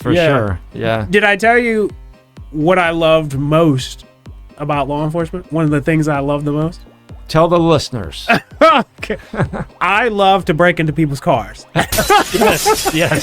For sure. Yeah. Did I tell you what I loved most about law enforcement? One of the things I love the most? Tell the listeners. Okay. I love to break into people's cars. Yes. Yeah.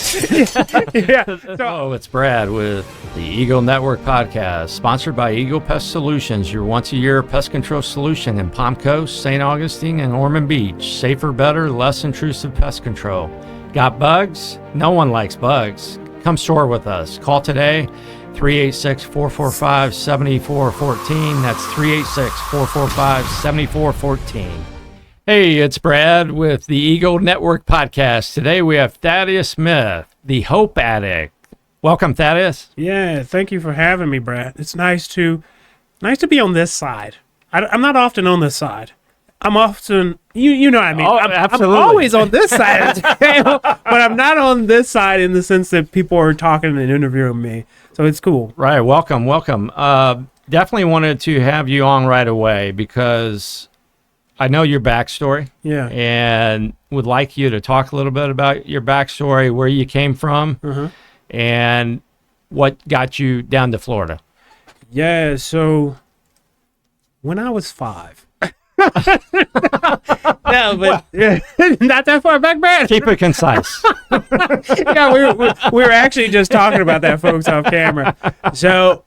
So, it's Brad with the Eagle Network podcast, sponsored by Eagle Pest Solutions, your once-a-year pest control solution in Palm Coast, St. Augustine, and Ormond Beach. Safer, better, less intrusive pest control. Got bugs? No one likes bugs. Come soar with us. Call today, 386-445-7414. That's 386-445-7414. Hey, it's Brad with the Eagle Network podcast. Today we have Thaddeus Smith, the Hope Addict. Welcome, Thaddeus. Yeah, thank you for having me, Brad. It's nice to be on this side. I'm not often on this side. I'm often, you know what I mean. Oh, I'm absolutely. always on this side of the table, but I'm not on this side in the sense that people are talking and interviewing me. So it's cool. Right. Welcome. Definitely wanted to have you on right away because I know your backstory. Yeah. And would like you to talk a little bit about your backstory, where you came from, and what got you down to Florida. Yeah. So when I was 5. No, but not that far back, Brad. Keep it concise. Yeah, we were actually just talking about that, folks, off camera. So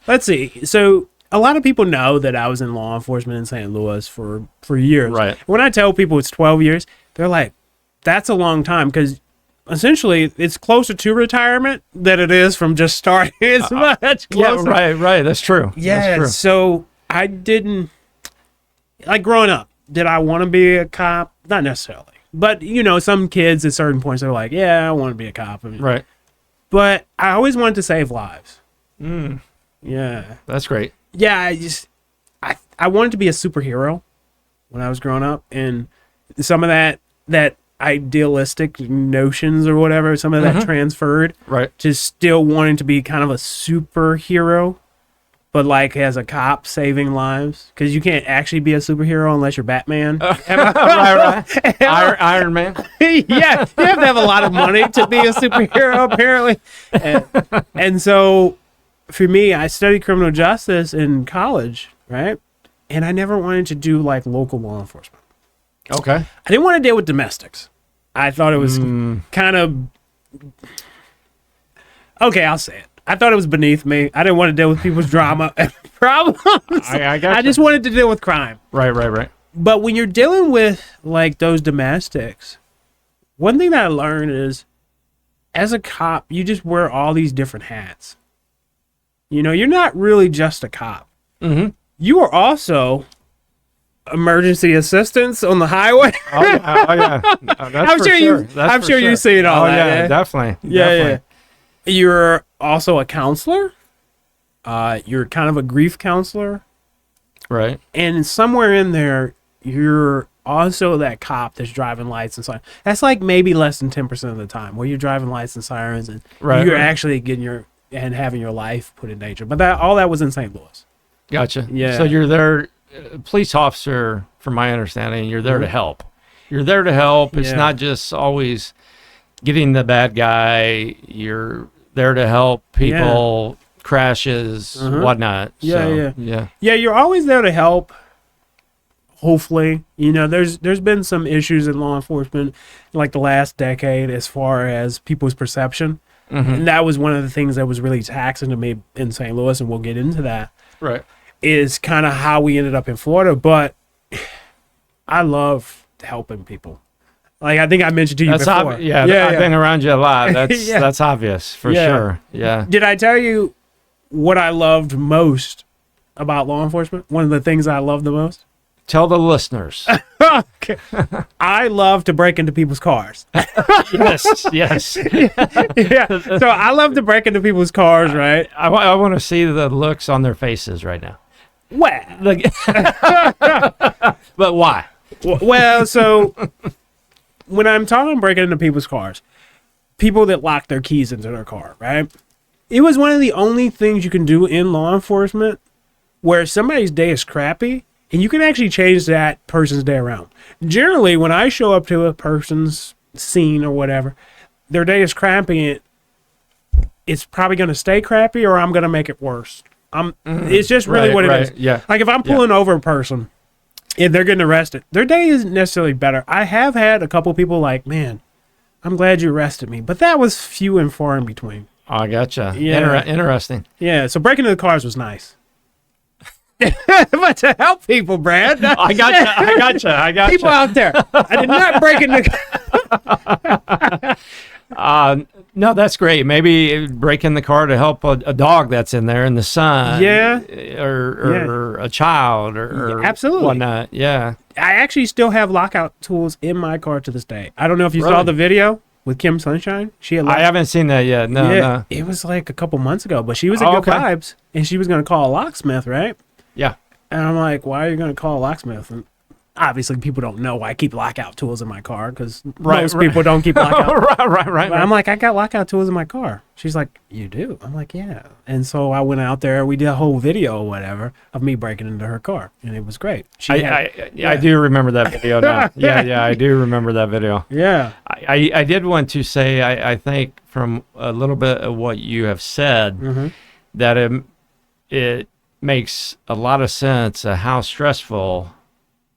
let's see. So a lot of people know that I was in law enforcement in St. Louis for years. Right. When I tell people it's 12 years, they're like, that's a long time, because essentially it's closer to retirement than it is from just starting. It's much closer. Yeah, right. That's true. Yeah, That's true. so I didn't, like growing up, did I want to be a cop? Not necessarily. But, some kids at certain points are like, yeah, I want to be a cop. Right. But I always wanted to save lives. Mm. Yeah. That's great. Yeah, I wanted to be a superhero when I was growing up. And some of that idealistic notions or whatever, some of that transferred. Right. To still wanting to be kind of a superhero. But like as a cop saving lives, because you can't actually be a superhero unless you're Batman. Right. Iron Man. Yeah, you have to have a lot of money to be a superhero, apparently. And so, for me, I studied criminal justice in college, right? And I never wanted to do like local law enforcement. Okay. I didn't want to deal with domestics. I thought it was kind of okay. I'll say it. I thought it was beneath me. I didn't want to deal with people's drama and problems. I just wanted to deal with crime. Right. But when you're dealing with like those domestics, one thing that I learned is, as a cop, you just wear all these different hats. You're not really just a cop. Mm-hmm. You are also emergency assistance on the highway. Oh yeah. I'm sure you've seen all that. Yeah, definitely. Yeah. You're also a counselor. You're kind of a grief counselor. Right. And somewhere in there, you're also that cop that's driving lights and sirens. That's like maybe less than 10% of the time where you're driving lights and sirens and you're actually getting having your life put in danger. But all that was in St. Louis. Gotcha. Yeah. So you're there, police officer, from my understanding, you're there to help. You're there to help. It's not just always getting the bad guy. You're there to help people, crashes, whatnot. Yeah. You're always there to help. Hopefully, there's been some issues in law enforcement like the last decade as far as people's perception. And that was one of the things that was really taxing to me in St. Louis, and we'll get into that. Right. Is kind of how we ended up in Florida, but I love helping people. Like I think I mentioned to you before. I've been around you a lot. That's that's obvious for sure. Yeah. Did I tell you what I loved most about law enforcement? One of the things I love the most? Tell the listeners. Okay. I love to break into people's cars. Yes. Yeah. So I love to break into people's cars, right? I want to see the looks on their faces right now. Well, but why? Well, so when I'm talking breaking into people's cars, people that lock their keys into their car, right? It was one of the only things you can do in law enforcement where somebody's day is crappy and you can actually change that person's day around. Generally, when I show up to a person's scene or whatever, their day is crappy it's probably going to stay crappy or I'm going to make it worse. It's just really what it is. Yeah. Like if I'm pulling over a person and they're getting arrested, their day isn't necessarily better. I have had a couple people like, man, I'm glad you arrested me. But that was few and far in between. Oh, I gotcha. Yeah. Interesting. Yeah, so breaking into the cars was nice. But to help people, Brad. I gotcha. People out there. I did not break into no, that's great. Maybe break in the car to help a dog that's in there in the sun. Yeah. Or a child or absolutely whatnot. Yeah. I actually still have lockout tools in my car to this day. I don't know if you saw Really? the video with Kim Sunshine. She had I haven't seen that yet. No. It was like a couple months ago, but she was at Good Vibes, and she was going to call a locksmith, right? Yeah. And I'm like, why are you going to call a locksmith? And obviously, people don't know I keep lockout tools in my car because most people don't keep lockout. right. But I'm like, I got lockout tools in my car. She's like, you do? I'm like, yeah. And so I went out there. We did a whole video or whatever of me breaking into her car, and it was great. I do remember that video now. Yeah, I do remember that video. Yeah. I did want to say, I think from a little bit of what you have said, that it makes a lot of sense of how stressful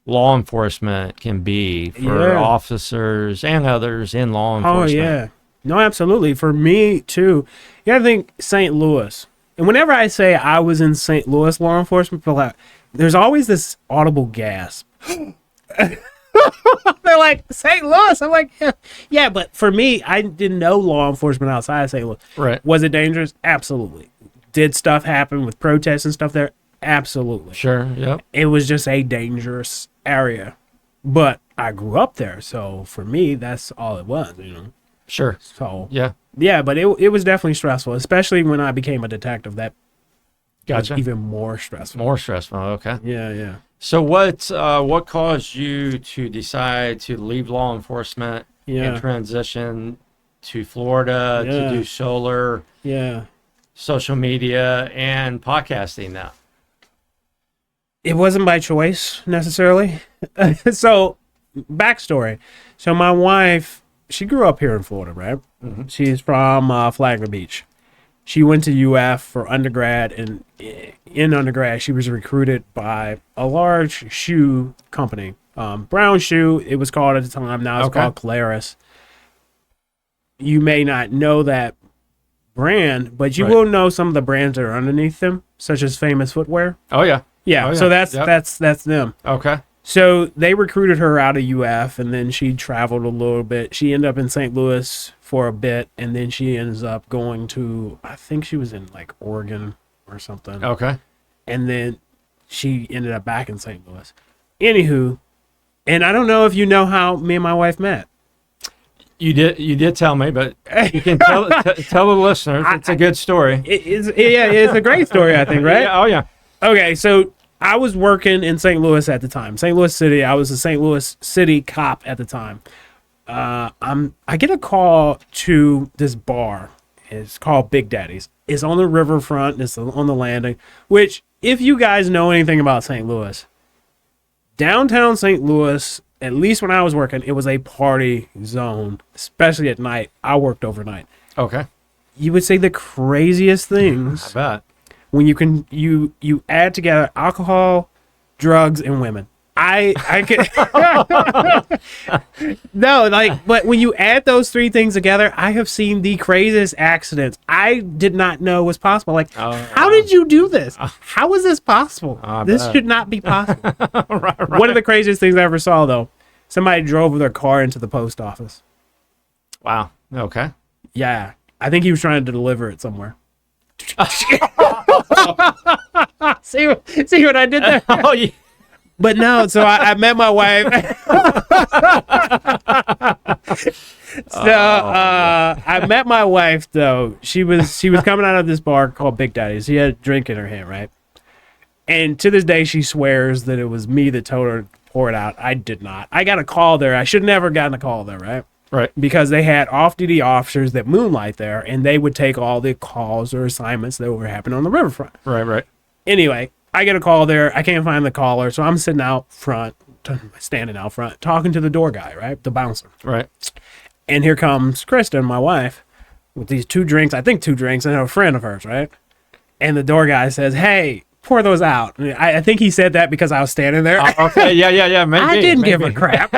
law enforcement can be for officers and others in law enforcement. Oh, yeah. No, absolutely. For me, too. You got to think St. Louis. And whenever I say I was in St. Louis law enforcement, there's always this audible gasp. They're like, St. Louis? I'm like, yeah, but for me, I didn't know law enforcement outside of St. Louis. Right. Was it dangerous? Absolutely. Did stuff happen with protests and stuff there? Absolutely. Sure, yep. It was just a dangerous area. But I grew up there, so for me, that's all it was, Sure. So yeah, but it was definitely stressful, especially when I became a detective. That gotcha. was even more stressful. More stressful. Okay. Yeah. So what caused you to decide to leave law enforcement and transition to Florida to do solar, social media, and podcasting now? It wasn't by choice necessarily. So, backstory. So my wife, she grew up here in Florida, right? Mm-hmm. She's from Flagler Beach. She went to UF for undergrad, and in undergrad, she was recruited by a large shoe company. Brown Shoe, it was called at the time. Now it's called Claris. You may not know that brand, but you will know some of the brands that are underneath them, such as Famous Footwear. Oh, yeah. Yeah, so that's them. Okay. So they recruited her out of UF, and then she traveled a little bit. She ended up in St. Louis for a bit, and then she ends up going to, I think she was in like Oregon or something. Okay. And then she ended up back in St. Louis. Anywho, and I don't know if you know how me and my wife met. You did tell me, but you can tell the listeners. It's a good story. It's a great story, I think, right? Oh, yeah. Okay, so I was working in St. Louis at the time. St. Louis City. I was a St. Louis City cop at the time. I get a call to this bar. It's called Big Daddy's. It's on the riverfront. It's on the landing. Which, if you guys know anything about St. Louis, downtown St. Louis, at least when I was working, it was a party zone, especially at night. I worked overnight. Okay. You would say the craziest things. I bet. When you add together alcohol, drugs, and women. I could but when you add those three things together, I have seen the craziest accidents I did not know was possible. Like, how did you do this? How is this possible? This should not be possible. Right. One of the craziest things I ever saw, though, somebody drove their car into the post office. Wow. Okay. Yeah. I think he was trying to deliver it somewhere. See what I did there? Oh, yeah. But no, so I met my wife. I met my wife though. She was coming out of this bar called Big Daddy's. She had a drink in her hand, right? And to this day, she swears that it was me that told her to pour it out. I did not. I got a call there. I should never gotten a call there, right? Right. Because they had off-duty officers that moonlight there, and they would take all the calls or assignments that were happening on the riverfront. Right. Anyway, I get a call there. I can't find the caller, so I'm sitting out front, standing out front, talking to the door guy, right? The bouncer. Right. And here comes Kristen, my wife, with these 2 drinks, I think 2 drinks, and a friend of hers, right? And the door guy says, "Hey, pour those out." And I think he said that because I was standing there. Okay, yeah, maybe. I didn't give a crap.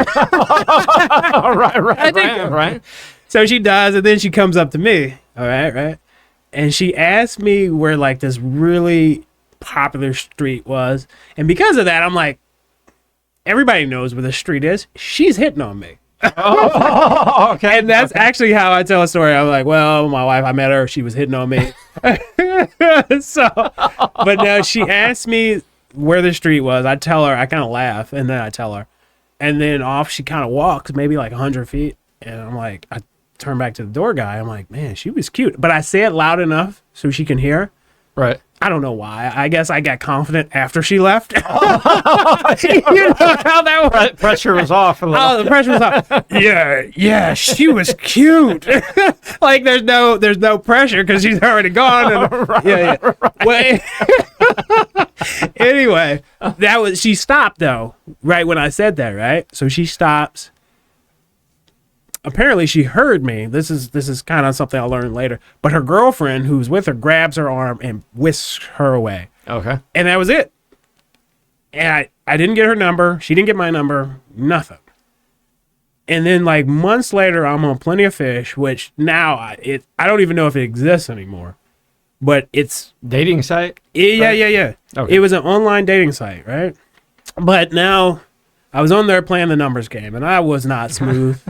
Right. So she does, and then she comes up to me, all right? And she asked me where, like, this really popular street was. And because of that, I'm like, everybody knows where the street is. She's hitting on me. Oh, okay. And that's actually how I tell a story. I'm like, well, my wife, I met her. She was hitting on me. But no, she asked me where the street was. I tell her, I kind of laugh, and then I tell her. And then off she kind of walks, maybe like 100 feet. And I'm like, I turn back to the door guy. I'm like, man, she was cute. But I say it loud enough so she can hear. Right. I don't know why. I guess I got confident after she left. You know how that was? Pressure was off a little. Oh, the pressure was off. Yeah, she was cute. Like there's no pressure because she's already gone. And, Right. Wait. Anyway, she stopped though, right when I said that, right? So she stops. Apparently she heard me. This is kind of something I'll learn later. But her girlfriend who's with her grabs her arm and whisks her away. Okay. And that was it. And I didn't get her number. She didn't get my number. Nothing. And then like months later, I'm on Plenty of Fish, which now I don't even know if it exists anymore. But it's Dating site? Yeah. Okay. It was an online dating site, right? But now I was on there playing the numbers game, and I was not smooth.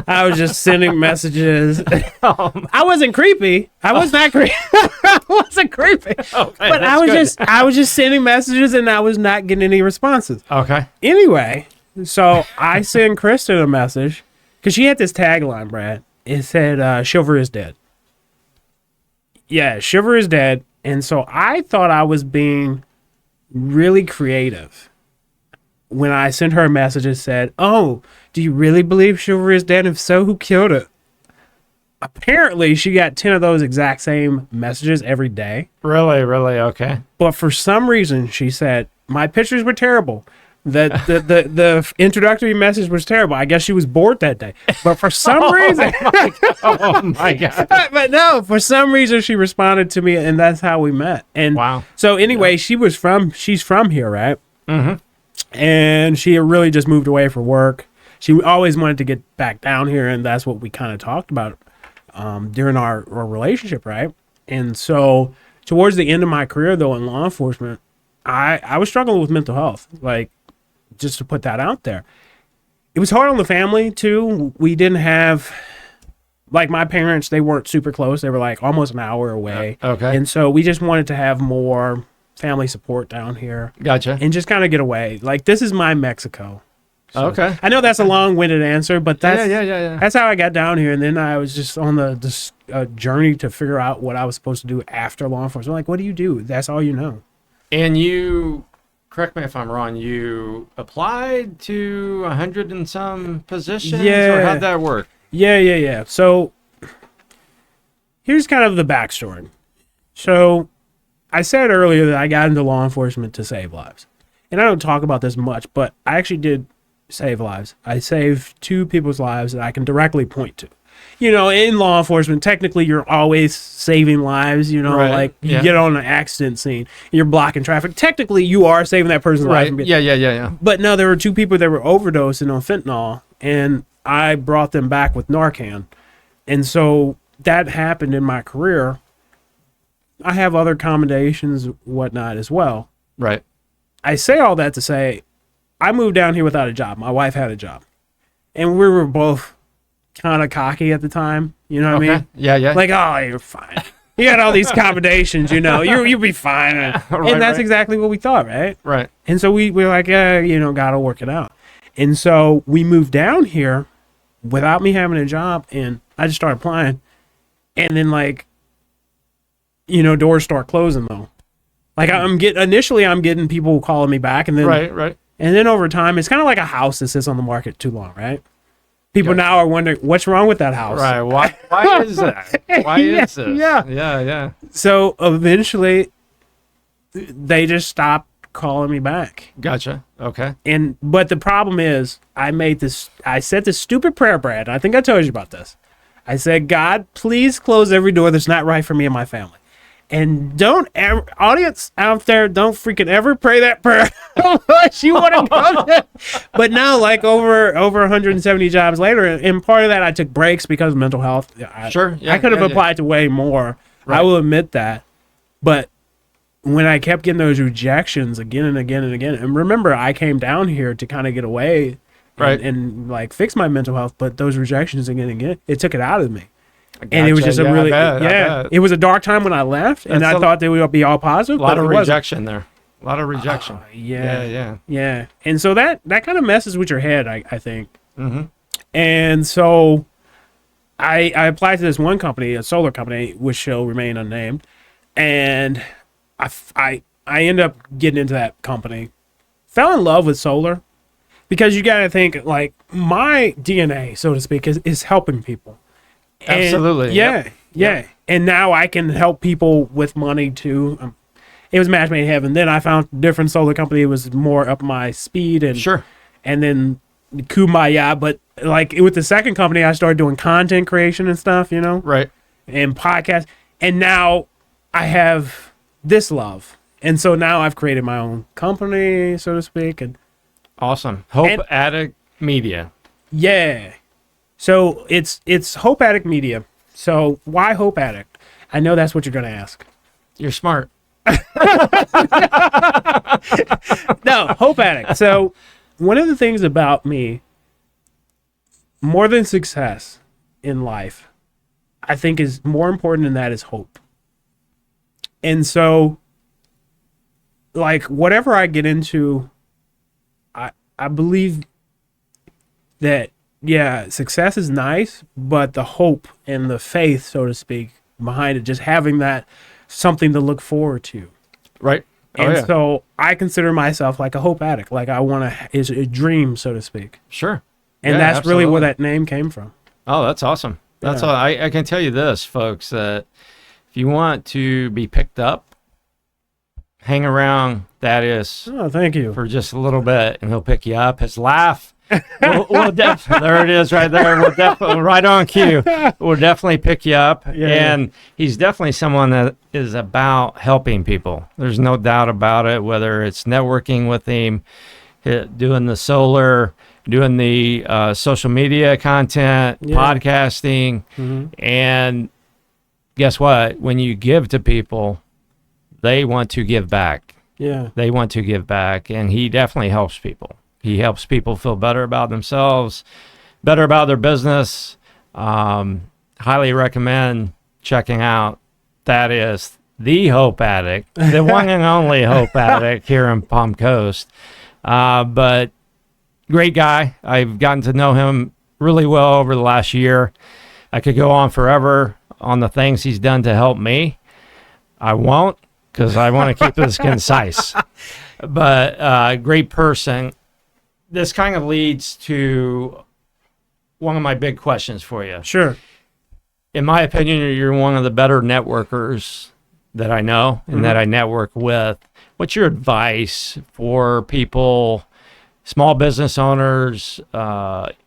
I was just sending messages. I wasn't creepy. I was not creepy. I wasn't creepy. Okay, but I was just sending messages, and I was not getting any responses. Okay. Anyway, so I send Kristen a message because she had this tagline, Brad. It said, "Shiver is dead." Yeah, Shiver is dead. And so I thought I was being really creative when I sent her a message and said, "Oh, do you really believe Shiver is dead? If so, who killed it?" Apparently, she got 10 of those exact same messages every day. Really? Okay. But for some reason, she said, my pictures were terrible. The introductory message was terrible. I guess she was bored that day. But for some reason... Oh, my God. But no, for some reason, she responded to me, and that's how we met. And wow. So anyway, she's from here, right? Mm-hmm. And she had really just moved away for work. She always wanted to get back down here, and that's what we kind of talked about during our relationship, right? And so towards the end of my career, though, in law enforcement, I was struggling with mental health, like, just to put that out there. It was hard on the family, too. We didn't have, like, my parents, they weren't super close. They were, like, almost an hour away. Okay. And so we just wanted to have more family support down here. Gotcha. And just kind of get away. Like, this is my Mexico. So, okay. I know that's a long-winded answer, but that's Yeah. that's how I got down here. And then I was just on the journey to figure out what I was supposed to do after law enforcement. Like, what do you do? That's all you know. And you, correct me if I'm wrong, you applied to 100 and some positions? Yeah. Or how'd that work? Yeah. So here's kind of the backstory. So I said earlier that I got into law enforcement to save lives. And I don't talk about this much, but I actually did save lives. I saved 2 people's lives that I can directly point to. You know, in law enforcement, technically you're always saving lives, you know, right. like you Yeah. get on an accident scene, you're blocking traffic. Technically you are saving that person's life. Right. Yeah. But no, there were 2 people that were overdosing on fentanyl, and I brought them back with Narcan. And so that happened in my career. I have other accommodations, whatnot as well. Right. I say all that to say, I moved down here without a job. My wife had a job. And we were both kind of cocky at the time. You know what I mean? Yeah. Like, oh, you're fine. You got all these accommodations, you know. You'll be fine. And that's exactly what we thought, right? Right. And so we were like, gotta work it out. And so we moved down here without me having a job, and I just started applying. And then, like, doors start closing, though. Like, I'm getting people calling me back, and then Right. And then over time, it's kind of like a house that sits on the market too long, right? People now are wondering, what's wrong with that house? Right. Why is that? Why is this? Yeah. So eventually, they just stopped calling me back. Gotcha. Okay. But the problem is, I set this stupid prayer, Brad. I think I told you about this. I said, God, please close every door that's not right for me and my family. And don't ever, audience out there, don't freaking ever pray that prayer unless you want to go there. But now, like over 170 jobs later, and part of that I took breaks because of mental health. Sure. Yeah, I could have applied to way more. Right. I will admit that. But when I kept getting those rejections again and again and again, and remember, I came down here to kind of get away and like fix my mental health, but those rejections again and again, it took it out of me. And it was just it was a dark time when I left, and I thought they would be all positive. A lot of rejection there. A lot of rejection. Yeah. And so that kind of messes with your head, I think. Mm-hmm. And so I applied to this one company, a solar company, which shall remain unnamed, and I ended up getting into that company. Fell in love with solar because you got to think, like, my DNA, so to speak, is helping people. Absolutely. Yeah. And now I can help people with money too. It was match made in heaven. Then I found a different solar company. It was more up my speed and and then kumbaya. But like with the second company, I started doing content creation and stuff, right, and podcasts. And now I have this love, and so now I've created my own company, so to speak. And awesome, Hope Addict Media. Yeah. So it's Hope Addict Media. So why Hope Addict? I know that's what you're going to ask. You're smart. No, Hope Addict. So one of the things about me, more than success in life, I think is more important than that is hope. And so, like, whatever I get into, I believe that, yeah, success is nice, but the hope and the faith, so to speak, behind it, just having that something to look forward to. Right. And so I consider myself like a hope addict. Like is a dream, so to speak. Sure. And that's really where that name came from. Oh, that's awesome. That's all. I can tell you this, folks, that if you want to be picked up, hang around Thaddeus. Oh, thank you. For just a little bit, and he'll pick you up. His laugh. There it is right there. We'll definitely right on cue. We'll definitely pick you up. And he's definitely someone that is about helping people. There's no doubt about it, whether it's networking with him, doing the solar, doing the social media content, podcasting. Mm-hmm. And guess what? When you give to people, they want to give back. Yeah. They want to give back, and he definitely helps people. He helps people feel better about themselves, better about their business. Highly recommend checking out. That is the Hope Addict, the one and only Hope Addict here in Palm Coast. But great guy. I've gotten to know him really well over the last year. I could go on forever on the things he's done to help me. I won't, because I want to keep this concise. But great person. This kind of leads to one of my big questions for you. Sure. In my opinion, you're one of the better networkers that I know and that I network with. What's your advice for people, small business owners,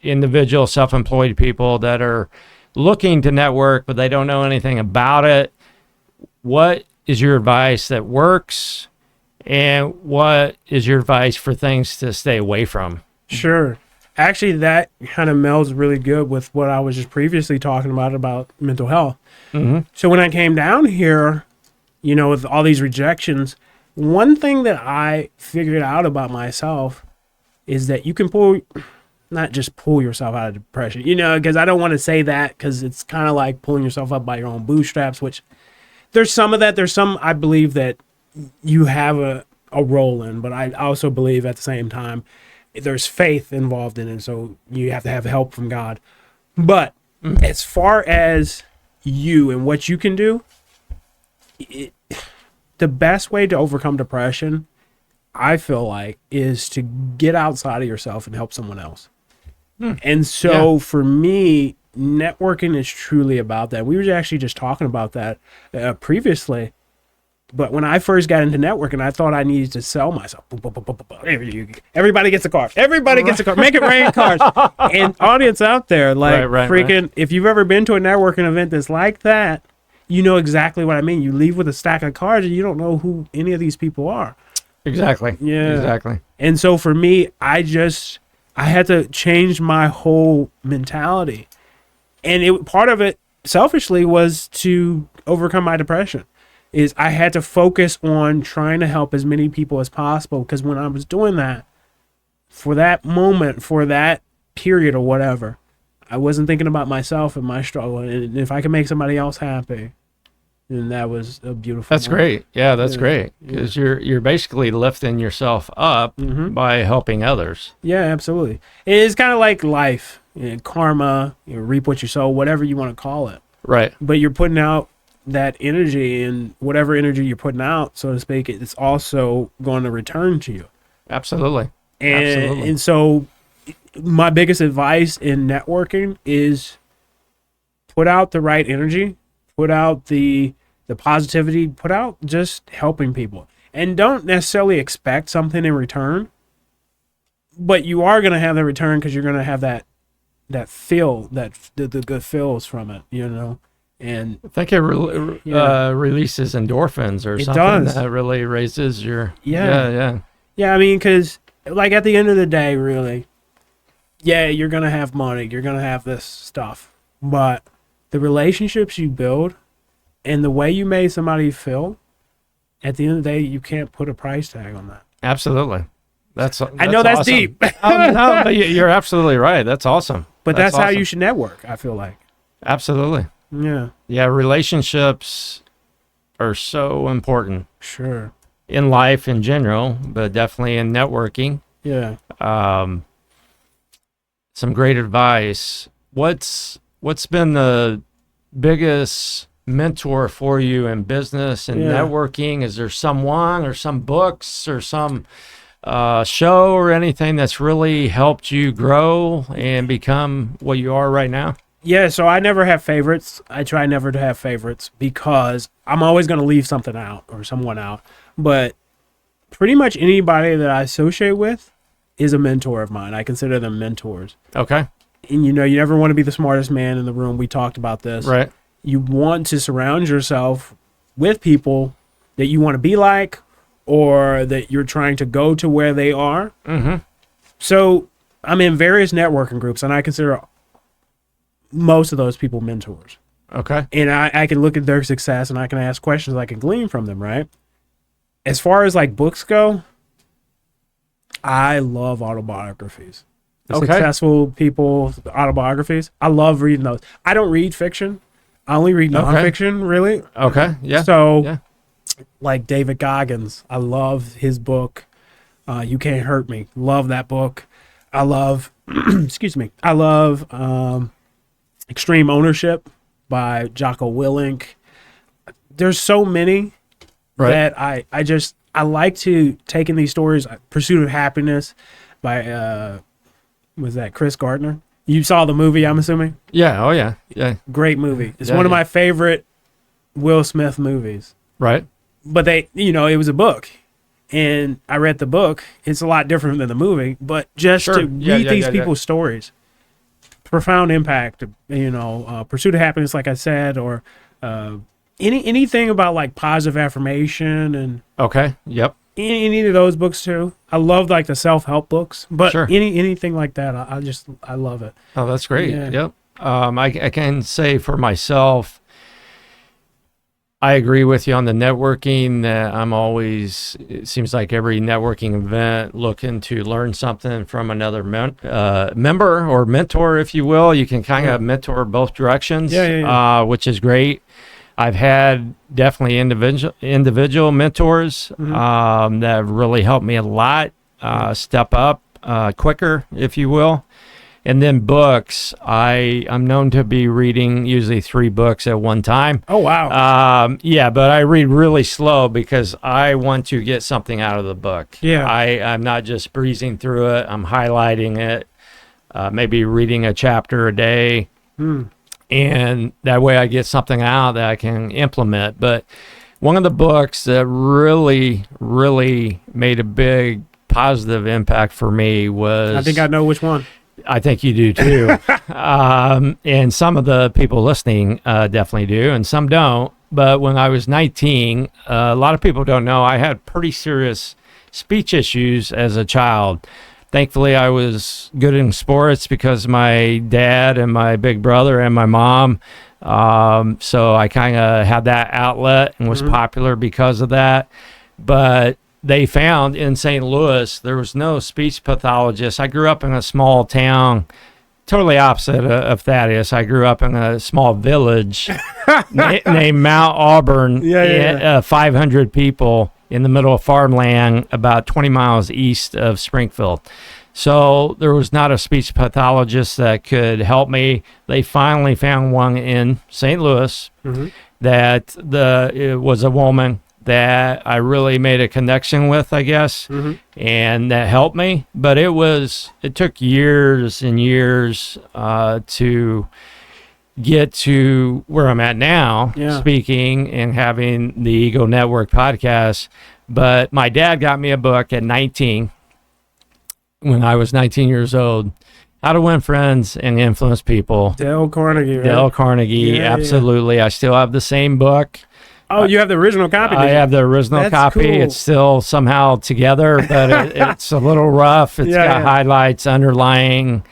individual self-employed people that are looking to network, but they don't know anything about it? What is your advice that works? And what is your advice for things to stay away from? Sure. Actually, that kind of melds really good with what I was just previously talking about mental health. Mm-hmm. So when I came down here, with all these rejections, one thing that I figured out about myself is that you can not just pull yourself out of depression, because I don't want to say that because it's kind of like pulling yourself up by your own bootstraps, which there's some of that. There's some, I believe, that you have a role in, but I also believe at the same time there's faith involved in it, so you have to have help from God. But as far as you and what you can do, the best way to overcome depression, I feel like, is to get outside of yourself and help someone else. And so for me, networking is truly about that. We were actually just talking about that previously. But when I first got into networking, I thought I needed to sell myself. Everybody gets a car. Everybody gets a car. Make it rain cars. And audience out there, like freaking, if you've ever been to a networking event that's like that, you know exactly what I mean. You leave with a stack of cards and you don't know who any of these people are. Exactly. Yeah. Exactly. And so for me, I had to change my whole mentality. And part of it, selfishly, was to overcome my depression. Is I had to focus on trying to help as many people as possible, because when I was doing that, for that moment, for that period or whatever, I wasn't thinking about myself and my struggle. And if I could make somebody else happy, then that was a beautiful That's moment. great. Yeah, that's great. Because you're basically lifting yourself up by helping others. Yeah, absolutely. It's kind of like life, karma, reap what you sow, whatever you want to call it. Right. But you're putting out that energy, and whatever energy you're putting out, so to speak, it's also going to return to you. Absolutely. And so my biggest advice in networking is put out the right energy, put out the positivity, put out just helping people, and don't necessarily expect something in return, but you are going to have the return, because you're going to have that feel, the good feels from it, And I think it releases endorphins or something. Does. That really raises your... Yeah, I mean, because, like, at the end of the day, really, you're going to have money. You're going to have this stuff. But the relationships you build and the way you made somebody feel, at the end of the day, you can't put a price tag on that. Absolutely. I know that's awesome. deep. No, but you're absolutely right. That's awesome. But that's how awesome. you should network, I feel like. Absolutely. Yeah. Yeah, relationships are so important. Sure. In life in general, but definitely in networking. Yeah. Some great advice. What's been the biggest mentor for you in business and networking? Is there someone or some books or some show or anything that's really helped you grow and become what you are right now? Yeah, so I never have favorites. I try never to have favorites, because I'm always going to leave something out or someone out. But pretty much anybody that I associate with is a mentor of mine. I consider them mentors. Okay. And you never want to be the smartest man in the room. We talked about this. Right. You want to surround yourself with people that you want to be like, or that you're trying to go to where they are. Mm-hmm. So I'm in various networking groups, and I consider most of those people mentors. Okay. And I can look at their success, and I can ask questions I can glean from them, right? As far as like books go, I love autobiographies. Successful people, autobiographies. I love reading those. I don't read fiction. I only read nonfiction, really. Okay. Yeah. So, like David Goggins, I love his book, You Can't Hurt Me. Love that book. I love, excuse me, I love Extreme Ownership by Jocko Willink. There's so many that I like to take in these stories. Pursuit of Happiness by, was that Chris Gardner? You saw the movie, I'm assuming? Yeah. Oh, yeah. Yeah. Great movie. It's one of my favorite Will Smith movies. Right. But it was a book. And I read the book. It's a lot different than the movie. But just to read these people's stories, profound impact, Pursuit of Happiness, like I said, or anything about like positive affirmation and any of those books too. I love like the self-help books, but anything like that, I love it. Oh, that's great. Yep. I can say for myself, I agree with you on the networking. That I'm always, it seems like every networking event, looking to learn something from another member or mentor, if you will. You can kind of mentor both directions, which is great. I've had definitely individual mentors that have really helped me a lot step up quicker, if you will. And then books, I'm known to be reading usually 3 books at one time. Oh, wow. But I read really slow because I want to get something out of the book. Yeah. I'm not just breezing through it. I'm highlighting it, maybe reading a chapter a day. And that way I get something out that I can implement. But One of the books that really, really made a big positive impact for me was... I think I know which one. I think you do too. And some of the people listening definitely do, and some don't. But when I was 19, a lot of people don't know, I had pretty serious speech issues as a child. Thankfully, I was good in sports because my dad and my big brother and my mom. So I kind of had that outlet and was popular because of that. But they found in St. Louis, there was no speech pathologist. I grew up in a small town, totally opposite of Thaddeus. I grew up in a small village named Mount Auburn, 500 people in the middle of farmland, about 20 miles east of Springfield. So there was not a speech pathologist that could help me. They finally found one in St. Louis that it was a woman that I really made a connection with, I guess, and that helped me. But it took years and years to get to where I'm at now, speaking and having the Ego Network podcast. But my dad got me a book at 19, when I was 19 years old, How to Win Friends and Influence People. Dale Carnegie, right? Dale Carnegie, absolutely. I still have the same book. Oh, you have the original copy? I have the original copy. Cool. It's still somehow together, but it's a little rough. It's got highlights, underlying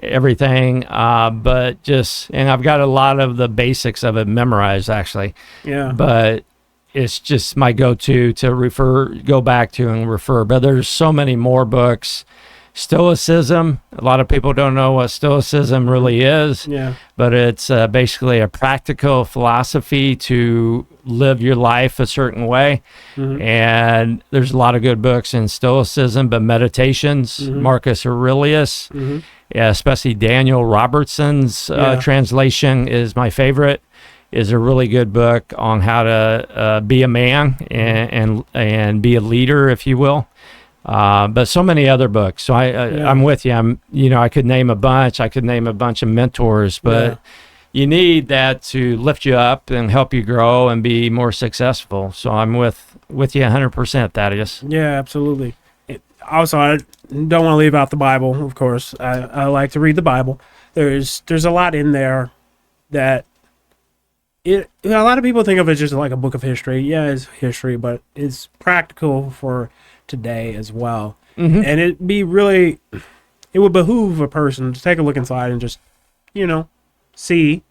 everything, but and I've got a lot of the basics of it memorized, actually. Yeah. But it's just my go-to to go back to and refer. But there's so many more books. Stoicism, a lot of people don't know what Stoicism really is, but it's basically a practical philosophy to live your life a certain way. And there's a lot of good books in Stoicism, but Meditations, Marcus Aurelius, especially Daniel Robertson's translation is my favorite, is a really good book on how to be a man and be a leader, if you will. But so many other books. So I'm with you. I could name a bunch. I could name a bunch of mentors, but you need that to lift you up and help you grow and be more successful. So I'm with you 100%, Thaddeus. Yeah, absolutely. Also, I don't want to leave out the Bible, of course. I like to read the Bible. There's a lot in there that a lot of people think of it just like a book of history. Yeah, it's history, but it's practical for today as well. And it would behoove a person to take a look inside and just, see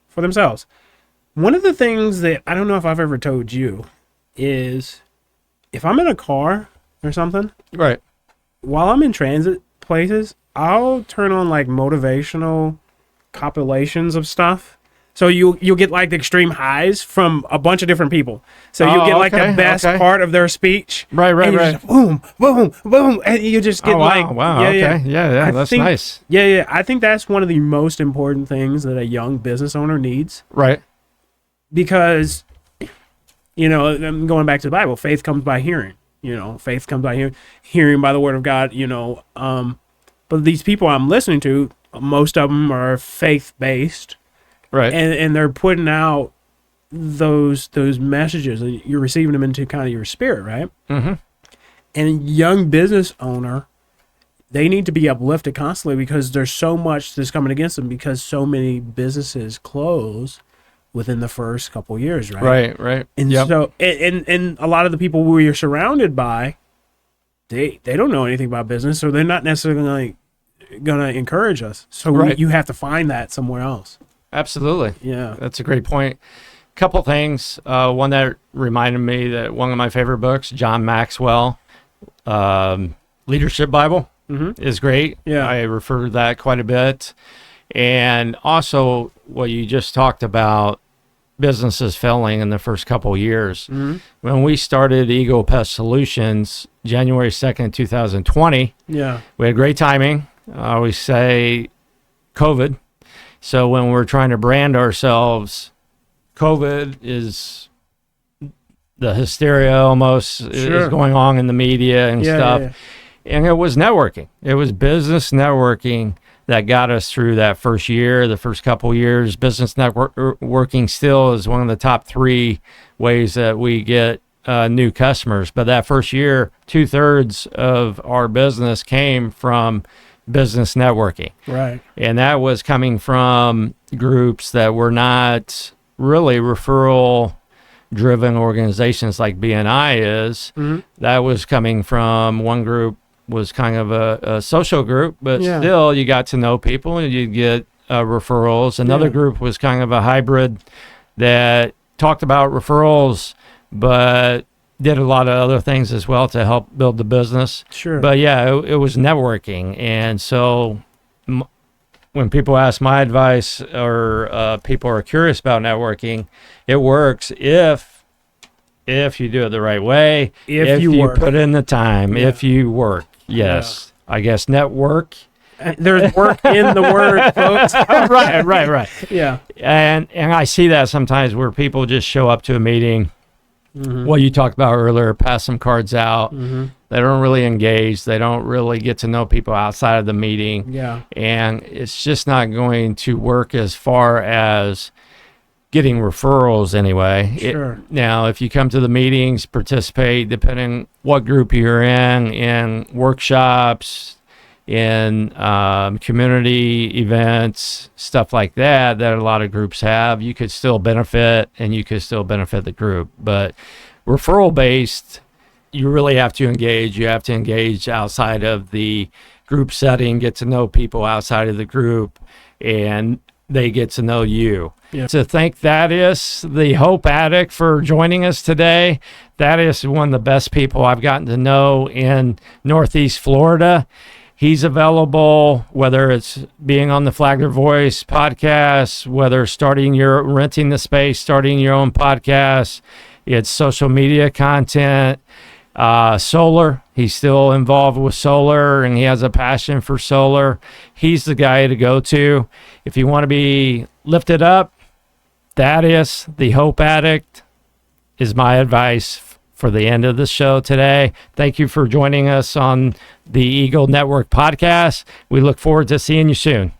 for themselves. One of the things that I don't know if I've ever told you is if I'm in a car or something, right, while I'm in transit places, I'll turn on like motivational compilations of stuff. So you'll get like the extreme highs from a bunch of different people. So you'll get like the best part of their speech. Right. Just, boom, boom, boom. And you just get that's nice. Yeah. I think that's one of the most important things that a young business owner needs. Right. Because, I'm going back to the Bible, faith comes by hearing. Faith comes by hearing by the word of God, But these people I'm listening to, most of them are faith-based. Right. And they're putting out those messages, and you're receiving them into kind of your spirit, right? And a young business owner, they need to be uplifted constantly because there's so much that's coming against them because so many businesses close within the first couple years, right? Right. And so, and a lot of the people we are surrounded by, they don't know anything about business, so they're not necessarily going to encourage us. So you have to find that somewhere else. Absolutely. Yeah. That's a great point. Couple things. One that reminded me that one of my favorite books, John Maxwell, Leadership Bible, is great. Yeah. I refer to that quite a bit. And also what you just talked about, businesses failing in the first couple of years. When we started Ego Pest Solutions, January 2nd, 2020, we had great timing. I always say COVID. So when we're trying to brand ourselves, COVID is the hysteria almost is going on in the media and stuff. And it was networking. It was business networking that got us through that first year, the first couple years. Business networking still is one of the top 3 ways that we get new customers. But that first year, 2/3 of our business came from business networking. Right. And that was coming from groups that were not really referral driven organizations like BNI is. Mm-hmm. That was coming from one group was kind of a social group, but Yeah. still you got to know people and you get referrals. Another Yeah. group was kind of a hybrid that talked about referrals, but did a lot of other things as well to help build the business. Sure. But yeah, it was networking. And so when people ask my advice or people are curious about networking, it works if you do it the right way, If you work. put in the time, Yeah. if you work. Yes. I guess network. There's work in the word, folks. Right. Yeah. And I see that sometimes where people just show up to a meeting. Mm-hmm. What you talked about earlier, pass some cards out. Mm-hmm. They don't really engage. They don't really get to know people outside of the meeting. Yeah. And it's just not going to work as far as getting referrals anyway. Sure. Now, if you come to the meetings, participate, depending what group you're in workshops, in community events, stuff like that a lot of groups have, you could still benefit and you could still benefit the group. But referral based, you really have to engage. You have to engage outside of the group setting, get to know people outside of the group, and they get to know you. Yeah. To thank Thaddeus, the Hope Addict, for joining us today. Thaddeus is one of the best people I've gotten to know in Northeast Florida. He's available, whether it's being on the Flagler Voice podcast, whether renting the space, starting your own podcast, it's social media content, solar. He's still involved with solar and he has a passion for solar. He's the guy to go to. If you want to be lifted up, Thaddeus, the Hope Addict, is my advice for the end of the show today. Thank you for joining us on the Eagle Network podcast. We look forward to seeing you soon.